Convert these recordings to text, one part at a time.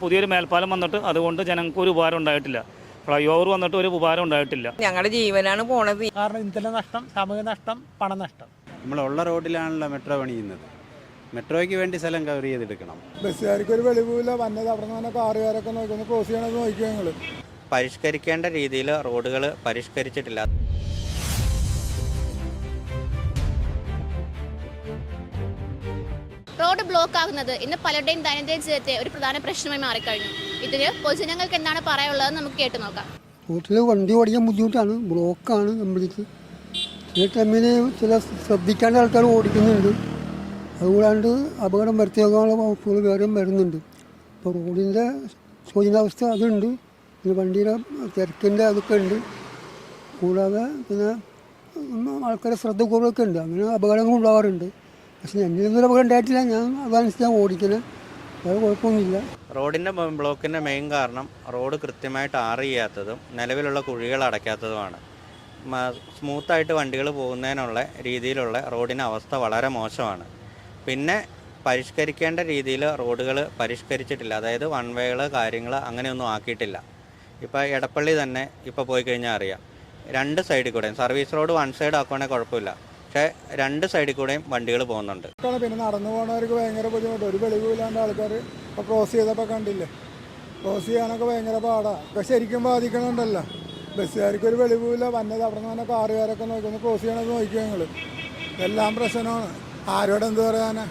പുതിയൊരു മേൽപ്പാലം വന്നിട്ട് അതുകൊണ്ട് ജനങ്ങൾക്ക് ഒരു ഉപകാരം ഉണ്ടായിട്ടില്ല. ഫ്ലൈ ഓവർ വന്നിട്ട് ഒരു ഉപകാരം ഉണ്ടായിട്ടില്ല. ഞങ്ങളുടെ ജീവനാണ് പോണത്. കാരണം ഇന്ധന നഷ്ടം, സമയ നഷ്ടം, പണനഷ്ടം. നമ്മളുള്ള റോഡിലാണല്ലോ മെട്രോ പണിയുന്നത്. മെട്രോയ്ക്ക് വേണ്ടി സ്ഥലം കവർ ചെയ്തെടുക്കണം. ബസ്സുകാർക്ക് ഒരു വെളിവില്ല. വന്നത് അവിടെ നിന്ന് കാറുകാരൊക്കെ നോക്കുന്നു, ക്രോസ് ചെയ്യണമെന്ന് നോക്കിയോ ഞങ്ങൾ. പരിഷ്കരിക്കേണ്ട രീതിയിൽ റോഡുകൾ പരിഷ്കരിച്ചിട്ടില്ല. റോഡ് ബ്ലോക്ക് ആകുന്നത് ഇന്ന് പലരുടെയും ദൈനംദിന ജീവിതത്തെ ഒരു പ്രധാന പ്രശ്നമായി മാറിക്കഴിഞ്ഞു. ഇതിന് പൊതുജനങ്ങൾക്ക് എന്താണ് പറയാനുള്ളതെന്ന് നമുക്ക് കേട്ടു നോക്കാം. റോട്ടിൽ വണ്ടി ഓടിക്കാൻ ബുദ്ധിമുട്ടാണ്, ബ്ലോക്കാണ് കംപ്ലീറ്റ്. ചില ടൈമിന് ചില ശ്രദ്ധിക്കേണ്ട ആൾക്കാർ ഓടിക്കുന്നുണ്ട്, അതുകൂടാണ്ട് അപകടം വരുത്തിയേക്കാനുള്ള വകുപ്പുകൾ വേറെയും വരുന്നുണ്ട്. ഇപ്പോൾ റോഡിൻ്റെ ശോചനാവസ്ഥ അതുണ്ട്, പിന്നെ വണ്ടിയുടെ തിരക്കിൻ്റെ അതൊക്കെ ഉണ്ട്. കൂടാതെ പിന്നെ ആൾക്കാരെ ശ്രദ്ധ കുറവൊക്കെ ഉണ്ട്, അങ്ങനെ അപകടങ്ങൾ ഉണ്ടാവാറുണ്ട്. പക്ഷേ എന്നൊരു അപകടം ഉണ്ടായിട്ടില്ല, ഞാൻ അതനുസരിച്ച് ഞാൻ ഓടിക്കുന്നത്, വേറെ കുഴപ്പമൊന്നുമില്ല. റോഡിൻ്റെ ബ്ലോക്കിൻ്റെ മെയിൻ കാരണം റോഡ് കൃത്യമായിട്ട് ചെയ്യാത്തതും നിലവിലുള്ള കുഴികൾ അടയ്ക്കാത്തതുമാണ്. സ്മൂത്തായിട്ട് വണ്ടികൾ പോകുന്നതിനുള്ള രീതിയിലുള്ള റോഡിൻ്റെ അവസ്ഥ വളരെ മോശമാണ്. പിന്നെ പരിഷ്കരിക്കേണ്ട രീതിയിൽ റോഡുകൾ പരിഷ്കരിച്ചിട്ടില്ല, അതായത് വൺ വേകൾ കാര്യങ്ങൾ അങ്ങനെയൊന്നും ആക്കിയിട്ടില്ല. ഇപ്പോൾ എടപ്പള്ളി തന്നെ ഇപ്പോൾ പോയി കഴിഞ്ഞാൽ അറിയാം, രണ്ട് സൈഡിൽ കൂടെയും സർവീസ് റോഡ് വൺ സൈഡ് ആക്കുവാണെങ്കിൽ കുഴപ്പമില്ല, പക്ഷേ രണ്ട് സൈഡിൽ കൂടെയും വണ്ടികൾ പോകുന്നുണ്ട്. പിന്നെ നടന്നു പോകുന്നവർക്ക് ഭയങ്കര ബുദ്ധിമുട്ട്. ഒരു വെളിവില്ലാണ്ട് ആൾക്കാർ ഇപ്പോൾ ക്രോസ് ചെയ്തപ്പോൾ കണ്ടില്ലേ, ക്രോസ് ചെയ്യാനൊക്കെ ഭയങ്കര പാടാണ്. ഒക്കെ ശരിക്കും ബാധിക്കണമുണ്ടല്ലോ. ബസ്സുകാർക്ക് ഒരു വെളിവില്ല. വന്നത് അവിടെ നിന്ന് കാറുകാരൊക്കെ നോക്കുന്നു, ക്രോസ് ചെയ്യണമെന്ന് നോക്കിയോ ഞങ്ങൾ. എല്ലാം പ്രശ്നമാണ്. ആരോട് എന്ത് പറയാനാ?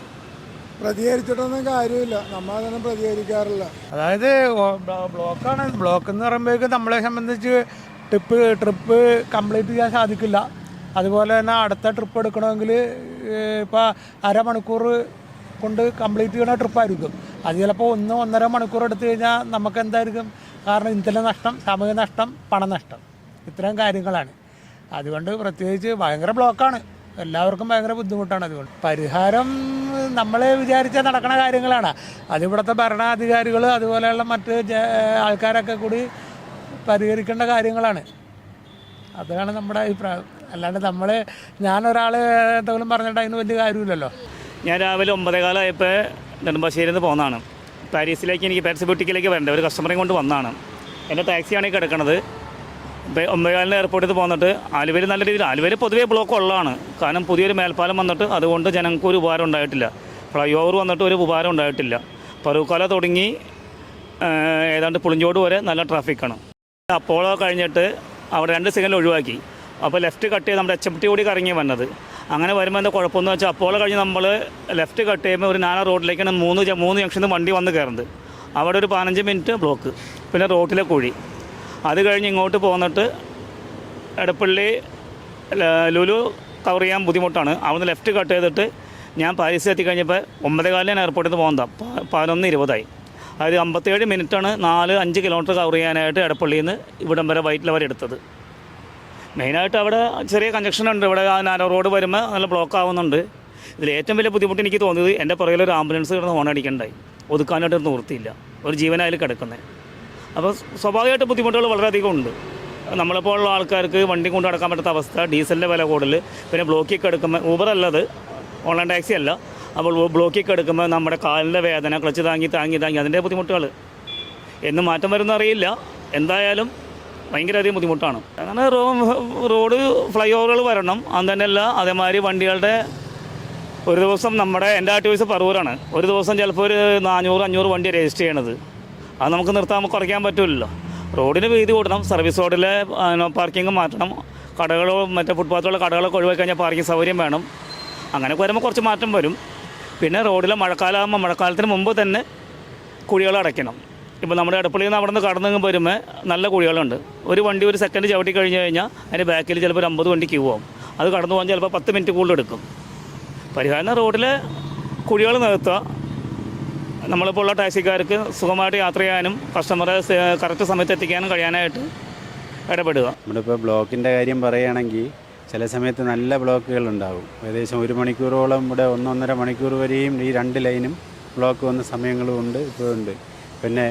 പ്രതികരിച്ചിട്ടൊന്നും കാര്യമില്ല, നമ്മളതൊന്നും പ്രതികരിക്കാറില്ല. അതായത് ബ്ലോക്കാണ്. ബ്ലോക്ക് എന്ന് പറയുമ്പോഴേക്കും നമ്മളെ സംബന്ധിച്ച് ട്രിപ്പ് കംപ്ലീറ്റ് ചെയ്യാൻ സാധിക്കില്ല. അതുപോലെ തന്നെ അടുത്ത ട്രിപ്പ് എടുക്കണമെങ്കിൽ ഇപ്പോൾ അരമണിക്കൂർ കൊണ്ട് കംപ്ലീറ്റ് ചെയ്യുന്ന ട്രിപ്പായിരിക്കും. അത് ചിലപ്പോൾ 1-1.5 മണിക്കൂർ എടുത്തു കഴിഞ്ഞാൽ നമുക്ക് എന്തായിരിക്കും? കാരണം ഇന്ധന നഷ്ടം, സമയ നഷ്ടം, പണനഷ്ടം, ഇത്തരം കാര്യങ്ങളാണ്. അതുകൊണ്ട് പ്രത്യേകിച്ച് ഭയങ്കര ബ്ലോക്കാണ്, എല്ലാവർക്കും ഭയങ്കര ബുദ്ധിമുട്ടാണ്. അതുകൊണ്ട് പരിഹാരം നമ്മൾ വിചാരിച്ചാൽ നടക്കുന്ന കാര്യങ്ങളാണ്. അതിവിടുത്തെ ഭരണാധികാരികൾ അതുപോലെയുള്ള മറ്റ് ആൾക്കാരൊക്കെ കൂടി പരിഹരിക്കേണ്ട കാര്യങ്ങളാണ്. അതാണ് നമ്മുടെ അഭിപ്രായം. അല്ലാണ്ട് ഞാനൊരാൾ എന്തെങ്കിലും പറഞ്ഞിട്ട് അതിന് വലിയ കാര്യമില്ലല്ലോ. ഞാൻ രാവിലെ 9:15 നെടുമ്പാശ്ശേരിയിൽ നിന്ന് പോകുന്നതാണ്. പാരീസിലേക്ക് എനിക്ക് പാരീസ് ബുട്ടിക്കിലേക്ക് വരേണ്ടത്, ഒരു കസ്റ്റമറേയും കൊണ്ട് വന്നതാണ്. എൻ്റെ ടാക്സിയാണ് ഈ കിടക്കുന്നത്. 9:15 എയർപോർട്ടിൽ നിന്ന് പോന്നിട്ട് ആലുവയിൽ നല്ല രീതിയിൽ, ആലുവയിൽ പൊതുവേ ബ്ലോക്ക് ഉള്ളതാണ്. കാരണം പുതിയൊരു മേൽപ്പാലം വന്നിട്ട് അതുകൊണ്ട് ജനങ്ങൾക്ക് ഒരു ഉപകാരം ഉണ്ടായിട്ടില്ല. ഫ്ലൈ ഓവർ വന്നിട്ട് ഒരു ഉപകാരം ഉണ്ടായിട്ടില്ല. പറൂക്കാല തുടങ്ങി ഏതാണ്ട് പുളിഞ്ചോട് വരെ നല്ല ട്രാഫിക്കാണ്. അപ്പോളോ കഴിഞ്ഞിട്ട് അവിടെ 2 സിഗ്നൽ ഒഴിവാക്കി. അപ്പോൾ ലെഫ്റ്റ് കട്ട് ചെയ്ത് നമ്മുടെ HMT കൂടി കറങ്ങി വന്നത്. അങ്ങനെ വരുമ്പോൾ എന്താ കുഴപ്പമെന്ന് വെച്ചാൽ അപ്പോളോ കഴിഞ്ഞ് നമ്മൾ ലെഫ്റ്റ് കട്ട് ചെയ്യുമ്പോൾ ഒരു നാലാ റോഡിലേക്കാണ് 3 ജംഗ്ഷനിൽ നിന്ന് വണ്ടി വന്ന് കയറുന്നത്. അവിടെ ഒരു 15 മിനിറ്റ് ബ്ലോക്ക്, പിന്നെ റോട്ടിലെ കുഴി. അത് കഴിഞ്ഞ് ഇങ്ങോട്ട് പോന്നിട്ട് എടപ്പള്ളി ലുലു കവർ ചെയ്യാൻ ബുദ്ധിമുട്ടാണ്. അവിടുന്ന് ലെഫ്റ്റ് കട്ട് ചെയ്തിട്ട് ഞാൻ പാരീസിൽ എത്തിക്കഴിഞ്ഞപ്പോൾ 9:15 എയർപോർട്ടിൽ നിന്ന് പോകുന്നതാണ്. 11:20 അതായത് 57 മിനിറ്റാണ് 4-5 കിലോമീറ്റർ കവർ ചെയ്യാനായിട്ട് എടപ്പള്ളിയിൽ നിന്ന് ഇവിടം വരെ വൈറ്റില വരെ എടുത്തത്. മെയിനായിട്ട് അവിടെ ചെറിയ കഞ്ചക്ഷൻ ഉണ്ട്. ഇവിടെ നാരോ റോഡ് വരുമ്പോൾ നല്ല ബ്ലോക്ക് ആവുന്നുണ്ട്. ഇതിൽ ഏറ്റവും വലിയ ബുദ്ധിമുട്ട് എനിക്ക് തോന്നിയത് എൻ്റെ പുറകിലൊരു ആംബുലൻസ് കിടന്ന് ഹോണടിക്കണ്ടായി, ഒതുക്കാനായിട്ട് നിവൃത്തിയില്ല, ഒരു ജീവനായാലും കിടക്കുന്നത്. അപ്പോൾ സ്വാഭാവികമായിട്ട് ബുദ്ധിമുട്ടുകൾ വളരെയധികം ഉണ്ട്. നമ്മളെപ്പോലുള്ള ആൾക്കാർക്ക് വണ്ടി കൊണ്ട് നടക്കാൻ പറ്റാത്ത അവസ്ഥ, ഡീസലിൻ്റെ വില കൂടുതൽ, പിന്നെ ബ്ലോക്കിൽ എടുക്കുമ്പോൾ ഊബർ അല്ലത്, ഓൺലൈൻ ടാക്സി അല്ല. അപ്പോൾ ബ്ലോക്കിൽ എടുക്കുമ്പോൾ നമ്മുടെ കാലിൻ്റെ വേദന, ക്ലച്ച് താങ്ങി അതിൻ്റെ ബുദ്ധിമുട്ടുകൾ എന്ന് മാറ്റം വരുന്ന അറിയില്ല. എന്തായാലും ഭയങ്കരധികം ബുദ്ധിമുട്ടാണ്. അങ്ങനെ റോഡ് ഫ്ലൈ ഓവറുകൾ വരണം. അത് തന്നെയല്ല, അതേമാതിരി വണ്ടികളുടെ ഒരു ദിവസം എൻ്റെ ആർടിഒസ് പറവൂരാണ്. ഒരു ദിവസം ചിലപ്പോൾ ഒരു 400-500 വണ്ടി രജിസ്റ്റർ ചെയ്യണത്. അത് നമുക്ക് കുറയ്ക്കാൻ പറ്റില്ലല്ലോ. റോഡിന് വീതി കൂട്ടണം, സർവീസ് റോഡിലെ പാർക്കിംഗ് മാറ്റണം, കടകളോ മറ്റേ ഫുട്പാത്തിലുള്ള കടകളൊക്കെ ഒഴിവാക്കി കഴിഞ്ഞാൽ പാർക്കിംഗ് സൗകര്യം വേണം. അങ്ങനെയൊക്കെ വരുമ്പോൾ കുറച്ച് മാറ്റം വരും. പിന്നെ റോഡിലെ മഴക്കാലമാകുമ്പോൾ മഴക്കാലത്തിന് മുമ്പ് തന്നെ കുഴികൾ അടയ്ക്കണം. ഇപ്പോൾ നമ്മുടെ എടപ്പള്ളിയിൽ നിന്ന് അവിടെ നിന്ന് കടന്നു വരുമ്പോൾ നല്ല കുഴികളുണ്ട്. ഒരു വണ്ടി ഒരു സെക്കൻഡ് ചവിട്ടി കഴിഞ്ഞ് കഴിഞ്ഞാൽ അതിൻ്റെ ബാക്കിൽ ചിലപ്പോൾ ഒരു 50 വണ്ടി ക്യൂ ആവും. അത് കടന്നു പോകാൻ ചിലപ്പോൾ 10 മിനിറ്റ് കൂടുതൽ എടുക്കും. പരിഹാരം റോഡിലെ കുഴികൾ നികത്തുക, നമ്മളിപ്പോൾ ഉള്ള ടാക്സിക്കാർക്ക് സുഖമായിട്ട് യാത്ര ചെയ്യാനും കസ്റ്റമറെ കറക്റ്റ് സമയത്ത് എത്തിക്കാനും കഴിയാനായിട്ട് ഇടപെടുക. നമ്മളിപ്പോൾ ബ്ലോക്കിൻ്റെ കാര്യം പറയുകയാണെങ്കിൽ ചില സമയത്ത് നല്ല ബ്ലോക്കുകളുണ്ടാകും. ഏകദേശം 1 മണിക്കൂറോളം ഇവിടെ 1-1.5 മണിക്കൂർ വരെയും ഈ 2 ലൈനും ബ്ലോക്ക് വന്ന സമയങ്ങളും ഉണ്ട്, ഇപ്പോഴുണ്ട്. പിന്നെ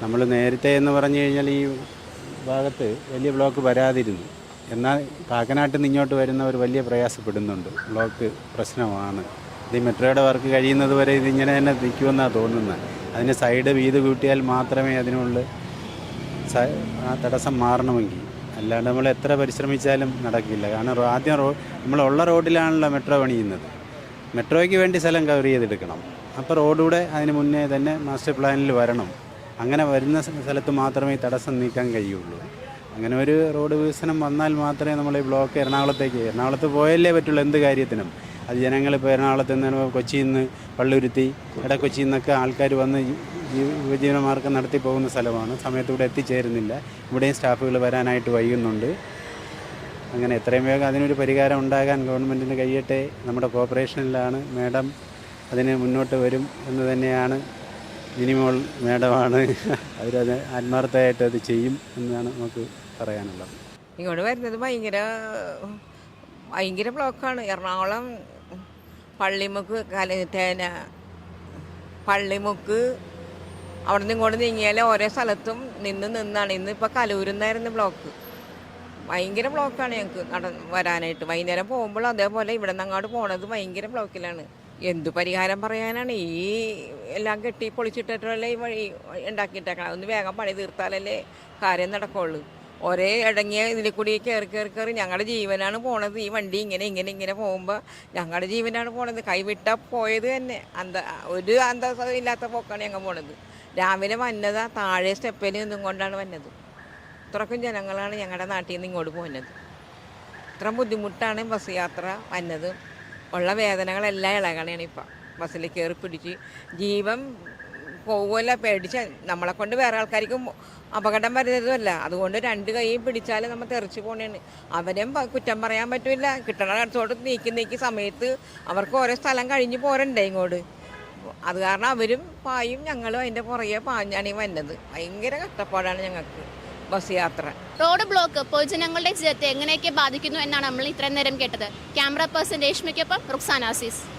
നമ്മൾ നേരത്തെ എന്ന് പറഞ്ഞു കഴിഞ്ഞാൽ ഈ ഭാഗത്ത് വലിയ ബ്ലോക്ക് വരാതിരുന്നു. എന്നാൽ കാക്കനാട്ടിൽ നിന്ന് ഇങ്ങോട്ട് വരുന്നവർ വലിയ പ്രയാസപ്പെടുന്നുണ്ട്. ബ്ലോക്ക് പ്രശ്നമാണ്. ഈ മെട്രോയുടെ വർക്ക് കഴിയുന്നത് വരെ ഇതിങ്ങനെ തന്നെ നിൽക്കുമെന്നാണ് തോന്നുന്നത്. അതിന് സൈഡ് വീതി കൂട്ടിയാൽ മാത്രമേ അതിനുള്ള ആ തടസ്സം മാറണമെങ്കിൽ, അല്ലാണ്ട് നമ്മൾ എത്ര പരിശ്രമിച്ചാലും നടക്കില്ല. കാരണം ആദ്യം നമ്മളുള്ള റോഡിലാണല്ലോ മെട്രോ പണിയുന്നത്. മെട്രോയ്ക്ക് വേണ്ടി സ്ഥലം കവർ ചെയ്തെടുക്കണം. അപ്പോൾ റോഡൂടെ അതിന് മുന്നേ തന്നെ മാസ്റ്റർ പ്ലാനിൽ വരണം. അങ്ങനെ വരുന്ന സ്ഥലത്ത് മാത്രമേ ഈ തടസ്സം നീക്കാൻ കഴിയുള്ളൂ. അങ്ങനെ ഒരു റോഡ് വികസനം വന്നാൽ മാത്രമേ നമ്മൾ ഈ ബ്ലോക്ക് എറണാകുളത്ത് പോയല്ലേ പറ്റുള്ളൂ എന്ത് കാര്യത്തിനും. അത് ജനങ്ങളിപ്പോൾ എറണാകുളത്ത് നിന്ന് കൊച്ചിയിൽ നിന്ന് പള്ളുരുത്തി ഇടക്കൊച്ചിയിൽ നിന്നൊക്കെ ആൾക്കാർ വന്ന് ഉപജീവനമാർഗം നടത്തി പോകുന്ന സ്ഥലമാണ്. സമയത്തൂടെ എത്തിച്ചേരുന്നില്ല. ഇവിടെയും സ്റ്റാഫുകൾ വരാനായിട്ട് വൈകുന്നുണ്ട്. അങ്ങനെ എത്രയും വേഗം അതിനൊരു പരിഹാരം ഉണ്ടാകാൻ ഗവൺമെൻറ്റിന് കഴിയട്ടെ. നമ്മുടെ കോർപ്പറേഷനിലാണ് മാഡം, അതിന് മുന്നോട്ട് വരും എന്ന് തന്നെയാണ്. മിനിമോൾ മാഡമാണ്, അവരത് ആത്മാർത്ഥമായിട്ട് അത് ചെയ്യും എന്നാണ് നമുക്ക് പറയാനുള്ളത്. ഇങ്ങോട്ട് വരുന്നത് ഭയങ്കര ബ്ലോക്കാണ്. എറണാകുളം പള്ളിമുക്ക് പള്ളിമുക്ക് അവിടെ നിന്ന് ഇങ്ങോട്ട് നീങ്ങിയാൽ ഓരോ സ്ഥലത്തും നിന്നാണ്. ഇന്നിപ്പോൾ കലൂരിൽ നിന്നായിരുന്നു ബ്ലോക്ക്. ഭയങ്കര ബ്ലോക്കാണ് ഞങ്ങൾക്ക് വരാനായിട്ട്. വൈകുന്നേരം പോകുമ്പോൾ അതേപോലെ ഇവിടെ നിന്ന് അങ്ങോട്ട് പോണത് ഭയങ്കര ബ്ലോക്കിലാണ്. എന്തു പരിഹാരം പറയാനാണ്? ഈ എല്ലാം കെട്ടി പൊളിച്ചിട്ടല്ലേ ഈ വഴി ഉണ്ടാക്കിയിട്ടേക്കണം. അതൊന്ന് വേഗം പണി തീർത്താലല്ലേ കാര്യം നടക്കുള്ളൂ. ഒരേ ഇടങ്ങിയ ഇതിൽ കൂടി കയറി ഞങ്ങളുടെ ജീവനാണ് പോണത്. ഈ വണ്ടി ഇങ്ങനെ പോകുമ്പോൾ ഞങ്ങളുടെ ജീവനാണ് പോണത്. കൈവിട്ട പോയത് തന്നെ ഒരു അന്തസ്സ ഇല്ലാത്ത പോക്കാണ് ഞങ്ങൾ പോണത്. രാവിലെ വന്നത് താഴെ സ്റ്റെപ്പിൽ നിന്നും കൊണ്ടാണ് വന്നത്. ഇത്രക്കും ജനങ്ങളാണ് ഞങ്ങളുടെ നാട്ടിൽ നിന്ന് ഇങ്ങോട്ട് പോകുന്നത്. ഇത്ര ബുദ്ധിമുട്ടാണ് ബസ് യാത്ര വന്നത്. ഉള്ള വേദനകളെല്ലാം ഇളകണയാണ് ഇപ്പം. ബസ്സിൽ കയറി പിടിച്ച് ജീവൻ പോകുമല്ല പേടിച്ച്. നമ്മളെ കൊണ്ട് വേറെ ആൾക്കാർക്കും അപകടം വരുന്നതുമല്ല. അതുകൊണ്ട് രണ്ട് കൈയും പിടിച്ചാൽ നമ്മൾ തെറിച്ച് പോകണേണ്. അവരെയും കുറ്റം പറയാൻ പറ്റില്ല. കിട്ടണ അടുത്തോട്ട് നീക്കി സമയത്ത് അവർക്ക് ഓരോ സ്ഥലം കഴിഞ്ഞ് പോരണ്ടേ ഇങ്ങോട്ട്. അത് കാരണം അവരും പായും ഞങ്ങളും അതിൻ്റെ പുറകെ പാഞ്ഞാണ് ഈ വന്നത്. ഭയങ്കര കഷ്ടപ്പാടാണ് ഞങ്ങൾക്ക് ബസ് യാത്ര. റോഡ് ബ്ലോക്ക് പൊതുജനങ്ങളുടെ ജീവിതത്തെ എങ്ങനെയൊക്കെ ബാധിക്കുന്നു എന്നാണ് നമ്മൾ ഇത്രയും നേരം കേട്ടത്. ക്യാമറ പേഴ്സൺ രേഷ്മയ്ക്കൊപ്പം റുക്സാന അസീസ്.